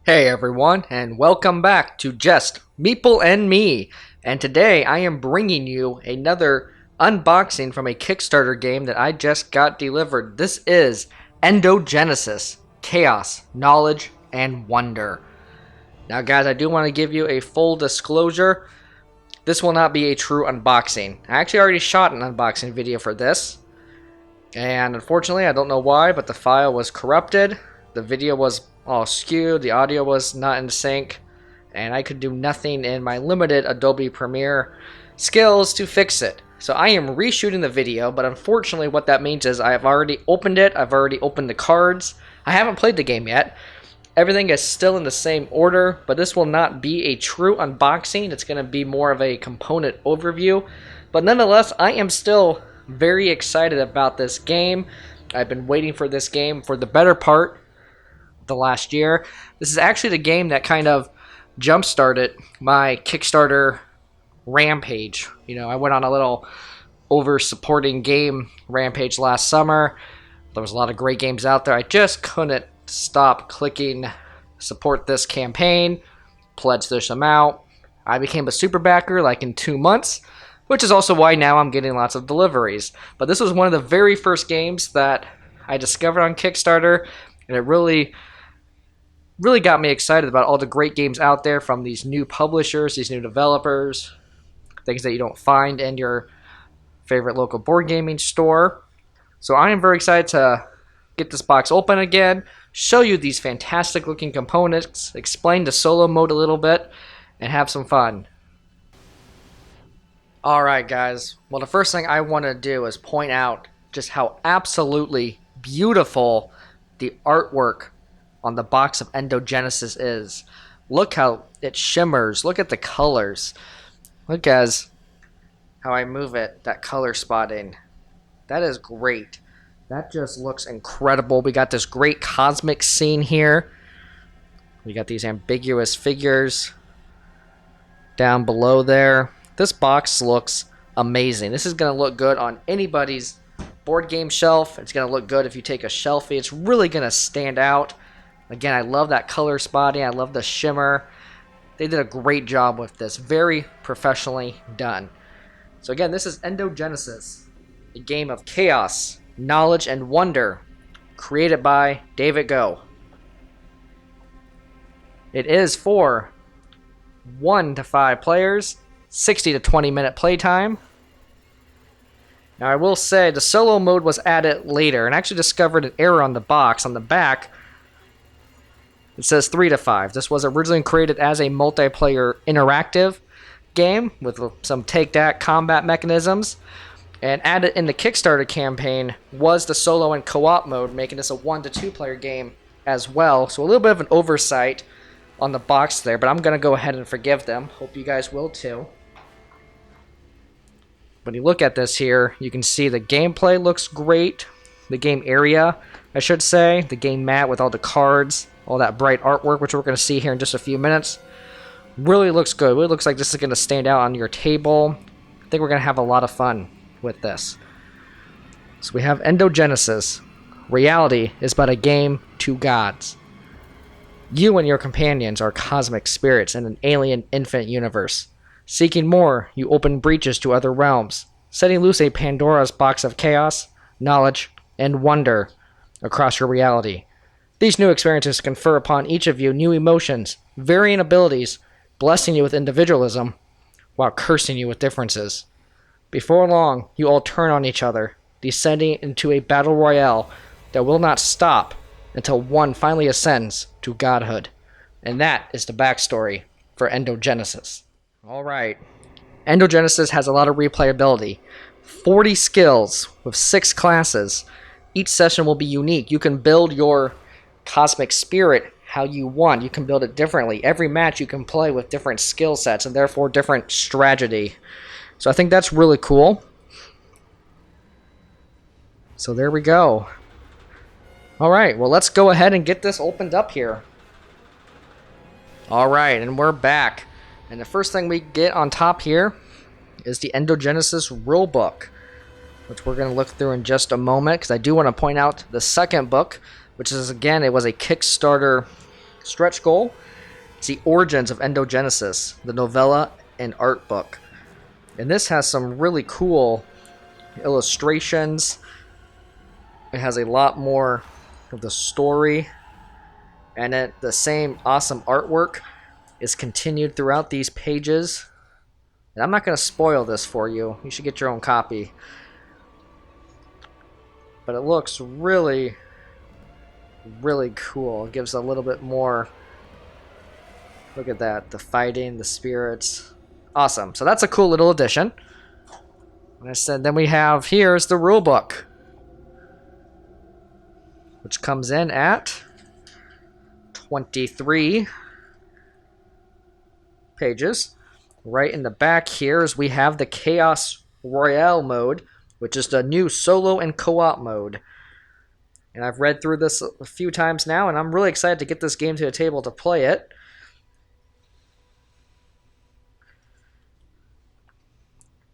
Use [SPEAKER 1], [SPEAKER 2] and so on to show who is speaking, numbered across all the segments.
[SPEAKER 1] Hey everyone, and welcome back to Just Meeple and Me. And today I am bringing you another unboxing from a Kickstarter game that I just got delivered. This is Endogenesis, Chaos, Knowledge, and Wonder. Now guys, I do want to give you a full disclosure. This will not be a true unboxing. I actually already shot an unboxing video for this. And unfortunately, I don't know why, but the file was corrupted. The video was all skewed, the audio was not in sync, and I could do nothing in my limited Adobe Premiere skills to fix it. So I am reshooting the video, but unfortunately what that means is I have already opened it, I've already opened the cards. I haven't played the game yet. Everything is still in the same order, but this will not be a true unboxing. It's going to be more of a component overview. But nonetheless, I am still very excited about this game. I've been waiting for this game for the better part of the last year. This is actually the game that kind of jump-started my Kickstarter rampage. You know, I went on a little over-supporting game rampage last summer. There was a lot of great games out there. I just couldn't stop clicking support this campaign, pledge this amount. I became a super backer like in 2 months, which is also why now I'm getting lots of deliveries. But this was one of the very first games that I discovered on Kickstarter, and it really got me excited about all the great games out there from these new publishers, these new developers, things that you don't find in your favorite local board gaming store. So I am very excited to get this box open again, show you these fantastic looking components, explain the solo mode a little bit, and have some fun. Alright guys, well the first thing I want to do is point out just how absolutely beautiful the artwork on the box of Endogenesis is. Look how it shimmers, look at the colors. Look guys, how I move it, that color spotting. That is great. That just looks incredible. We got this great cosmic scene here. We got these ambiguous figures down below there. This box looks amazing. This is going to look good on anybody's board game shelf. It's going to look good if you take a selfie. It's really going to stand out. Again, I love that color spotting. I love the shimmer. They did a great job with this. Very professionally done. So again, this is Endogenesis, a game of chaos, knowledge, and wonder, created by David Goh. It is for 1 to 5 players, 60 to 20 minute playtime. Now I will say the solo mode was added later, and I actually discovered an error on the box. On the back, it says 3 to 5. This was originally created as a multiplayer interactive game with some take-that combat mechanisms. And added in the Kickstarter campaign was the solo and co-op mode, making this a 1 to 2 player game as well. So a little bit of an oversight on the box there, but I'm going to go ahead and forgive them. Hope you guys will too. When you look at this here, you can see the gameplay looks great. The game area, I should say. The game mat with all the cards, all that bright artwork, which we're going to see here in just a few minutes. Really looks good. Really looks like this is going to stand out on your table. I think we're going to have a lot of fun with this. So we have Endogenesis. Reality is but a game to gods. You and your companions are cosmic spirits in an alien infinite universe. Seeking more, you open breaches to other realms, setting loose a Pandora's box of chaos, knowledge, and wonder across your reality. These new experiences confer upon each of you new emotions, varying abilities, blessing you with individualism, while cursing you with differences. Before long, you all turn on each other, descending into a battle royale that will not stop until one finally ascends to godhood. And that is the backstory for Endogenesis. Alright, Endogenesis has a lot of replayability. 40 skills with 6 classes. Each session will be unique. You can build your cosmic spirit how you want. You can build it differently. Every match you can play with different skill sets and therefore different strategy. So I think that's really cool. So there we go. Alright, well let's go ahead and get this opened up here. Alright, and we're back. And the first thing we get on top here is the Endogenesis rulebook, which we're going to look through in just a moment, because I do want to point out the second book, which is, again, it was a Kickstarter Stretch goal, it's the origins of Endogenesis, the novella and art book. And this has some really cool illustrations. It has a lot more of the story, and the same awesome artwork is continued throughout these pages. And I'm not going to spoil this for you. You should get your own copy. But it looks really, really cool. It gives a little bit more. Look at that. The fighting, the spirits. Awesome. So that's a cool little addition. And I said, then we have, here's the rule book, which comes in at 23 pages. Right in the back here is we have the Chaos Royale mode, which is the new solo and co-op mode. And I've read through this a few times now, and I'm really excited to get this game to the table to play it.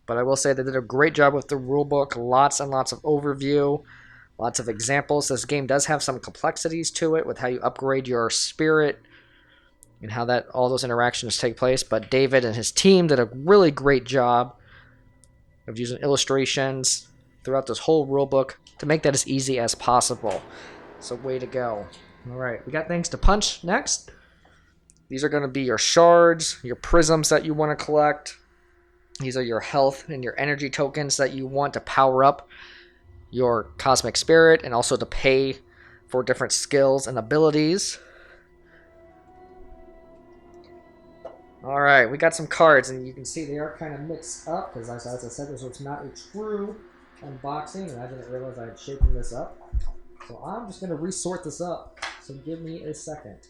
[SPEAKER 1] But I will say they did a great job with the rulebook. Lots and lots of overview, lots of examples. This game does have some complexities to it with how you upgrade your spirit and how that all those interactions take place. But David and his team did a really great job of using illustrations throughout this whole rulebook to make that as easy as possible. So way to go. All right, we got things to punch next. These are going to be your shards, your prisms that you want to collect. These are your health and your energy tokens that you want to power up your cosmic spirit and also to pay for different skills and abilities. All right, we got some cards, and you can see they are kind of mixed up because, as I said, this was not a true unboxing, and I didn't realize I had shaken this up. So I'm just going to resort this up, so give me a second.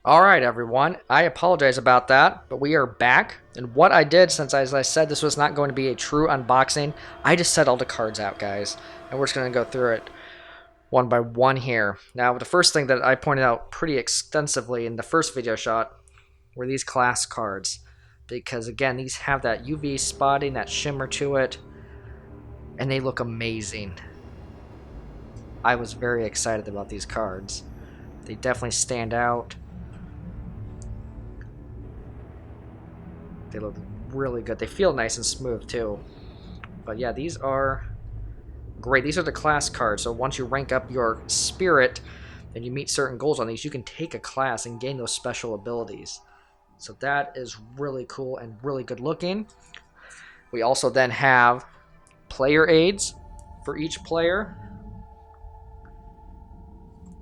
[SPEAKER 1] All right, everyone. I apologize about that, but we are back. And what I did, since as I said this was not going to be a true unboxing, I just set all the cards out, guys. And we're just going to go through it one by one here. Now, the first thing that I pointed out pretty extensively in the first video shot were these class cards. Because, again, these have that UV spotting, that shimmer to it. And they look amazing. I was very excited about these cards. They definitely stand out. They look really good. They feel nice and smooth too. But yeah, these are great. These are the class cards. So once you rank up your spirit and you meet certain goals on these, you can take a class and gain those special abilities. So that is really cool and really good looking. We also then have player aids for each player.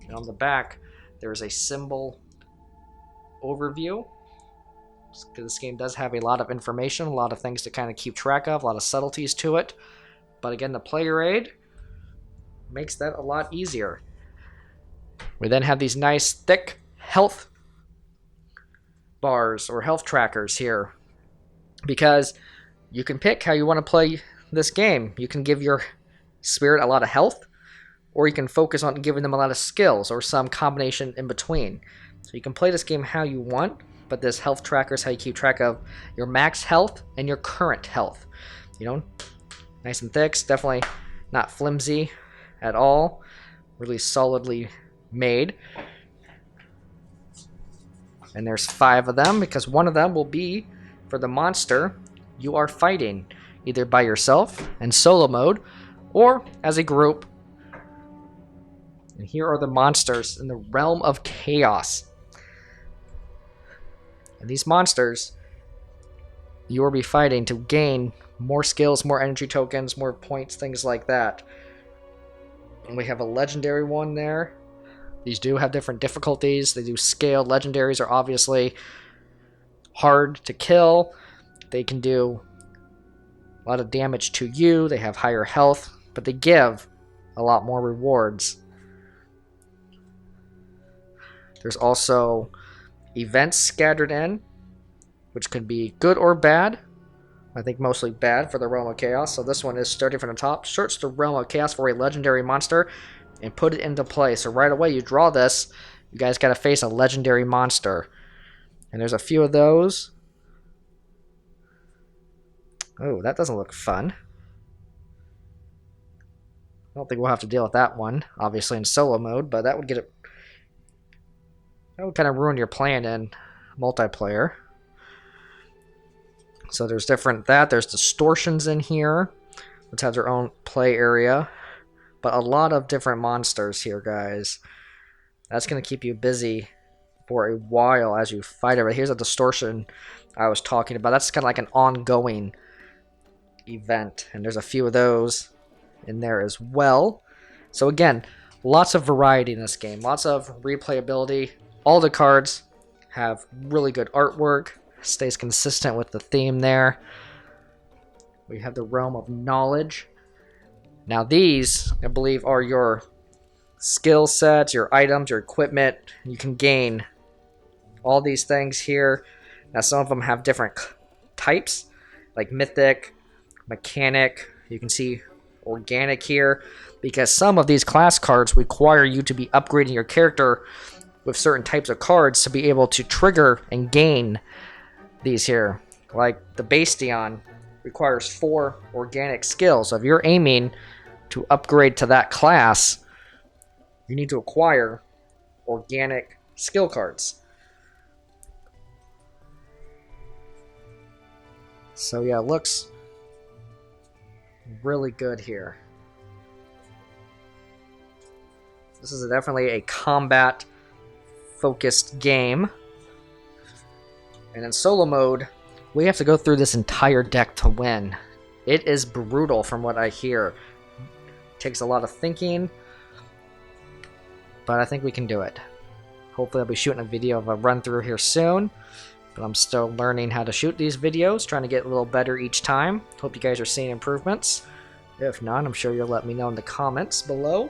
[SPEAKER 1] And on the back, there is a symbol overview. This game does have a lot of information, a lot of things to kind of keep track of, a lot of subtleties to it. But again, the player aid makes that a lot easier. We then have these nice thick health bars or health trackers here, because you can pick how you want to play this game. You can give your spirit a lot of health, or you can focus on giving them a lot of skills or some combination in between. So you can play this game how you want. But this health tracker is how you keep track of your max health and your current health. You know, nice and thick. It's definitely not flimsy at all. Really solidly made. And there's 5 of them, because one of them will be for the monster you are fighting, either by yourself in solo mode or as a group. And here are the monsters in the realm of chaos. And these monsters, you will be fighting to gain more skills, more energy tokens, more points, things like that. And we have a legendary one there. These do have different difficulties. They do scale. Legendaries are obviously hard to kill. They can do a lot of damage to you. They have higher health, but they give a lot more rewards. There's also events scattered in, which could be good or bad. I think mostly bad for the Realm of Chaos. So this one is starting from the top. Search the Realm of Chaos for a legendary monster and put it into play. So right away you draw this, you guys got to face a legendary monster. And there's a few of those. Oh, that doesn't look fun. I don't think we'll have to deal with that one, obviously in solo mode, but that would get That would kind of ruin your plan in multiplayer. So there's there's distortions in here, which has their own play area. But a lot of different monsters here, guys. That's going to keep you busy for a while as you fight it. But here's a distortion I was talking about. That's kind of like an ongoing event. And there's a few of those in there as well. So again, lots of variety in this game. Lots of replayability. All the cards have really good artwork. Stays consistent with the theme there. We have the Realm of Knowledge. Now these, I believe, are your skill sets, your items, your equipment. You can gain all these things here. Now some of them have different types, like Mythic, Mechanic. You can see Organic here, because some of these class cards require you to be upgrading your character with certain types of cards to be able to trigger and gain these here. Like the Bastion requires 4 organic skills. So if you're aiming to upgrade to that class, you need to acquire organic skill cards. So yeah, it looks really good here. This is definitely a combat focused game. And in solo mode, we have to go through this entire deck to win. It is brutal from what I hear. It takes a lot of thinking, but I think we can do it. Hopefully I'll be shooting a video of a run through here soon, but I'm still learning how to shoot these videos, trying to get a little better each time. Hope you guys are seeing improvements. If not, I'm sure you'll let me know in the comments below.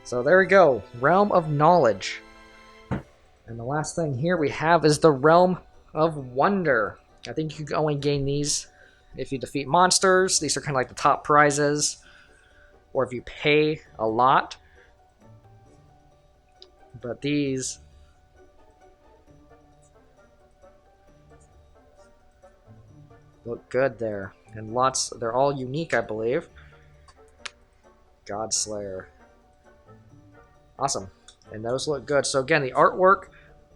[SPEAKER 1] So there we go, Realm of Knowledge. And the last thing here we have is the Realm of Wonder. I think you can only gain these if you defeat monsters. These are kind of like the top prizes, or if you pay a lot. But these look good there. And lots, they're all unique, I believe. Godslayer. Awesome. And those look good. So again, the artwork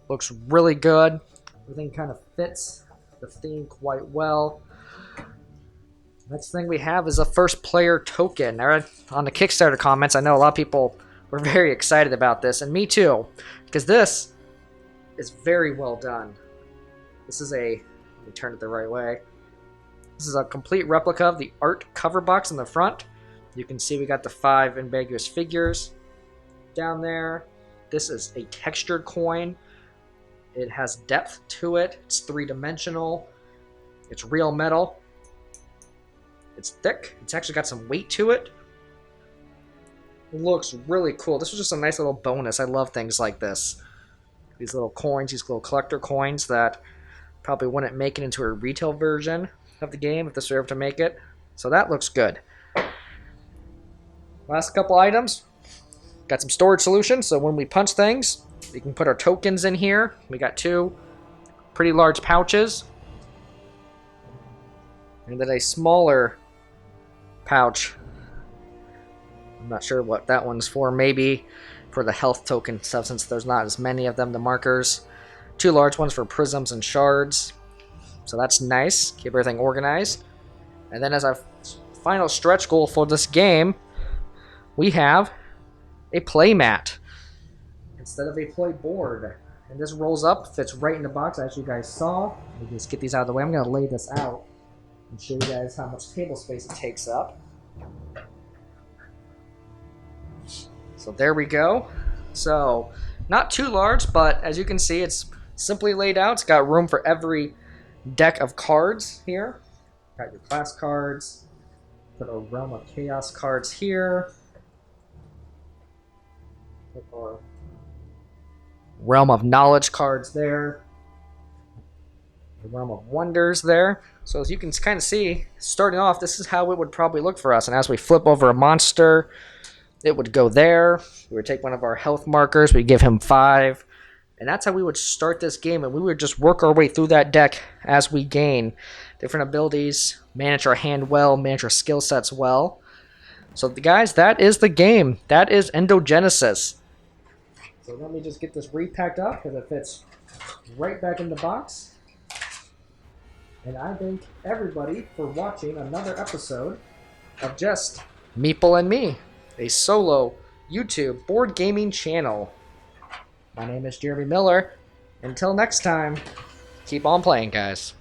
[SPEAKER 1] looks really good. Everything kind of fits the theme quite well. Next thing we have is a first player token. Now, on the Kickstarter comments, I know a lot of people were very excited about this, and me too, because this is very well done. This is a, let me turn it the right way. This is a complete replica of the art cover box in the front. You can see we got the 5 ambiguous figures down there. This is a textured coin. It has depth to it. It's 3-dimensional. It's real metal. It's thick. It's actually got some weight to it. It looks really cool. This was just a nice little bonus. I love things like this. These little coins, these little collector coins that probably wouldn't make it into a retail version of the game if this were ever to make it. So that looks good. Last couple items. Got some storage solutions, so when we punch things, we can put our tokens in here. We got 2 pretty large pouches. And then a smaller pouch. I'm not sure what that one's for. Maybe for the health token stuff, since there's not as many of them, the markers. 2 large ones for prisms and shards. So that's nice. Keep everything organized. And then as our final stretch goal for this game, we have a play mat instead of a play board. And this rolls up, fits right in the box as you guys saw. Let me just get these out of the way. I'm going to lay this out and show you guys how much table space it takes up. So there we go. So not too large, but as you can see, it's simply laid out. It's got room for every deck of cards here. Got your class cards. Put our Realm of Chaos cards here. Put our Realm of Knowledge cards there. The Realm of Wonders there. So as you can kind of see, starting off, this is how it would probably look for us. And as we flip over a monster, it would go there. We would take one of our health markers. We'd give him 5. And that's how we would start this game. And we would just work our way through that deck as we gain different abilities, manage our hand well, manage our skill sets well. So guys, that is the game. That is Endogenesis. So let me just get this repacked up because it fits right back in the box. And I thank everybody for watching another episode of just Meeple and Me, a solo YouTube board gaming channel. My name is Jeremy Miller. Until next time, keep on playing, guys.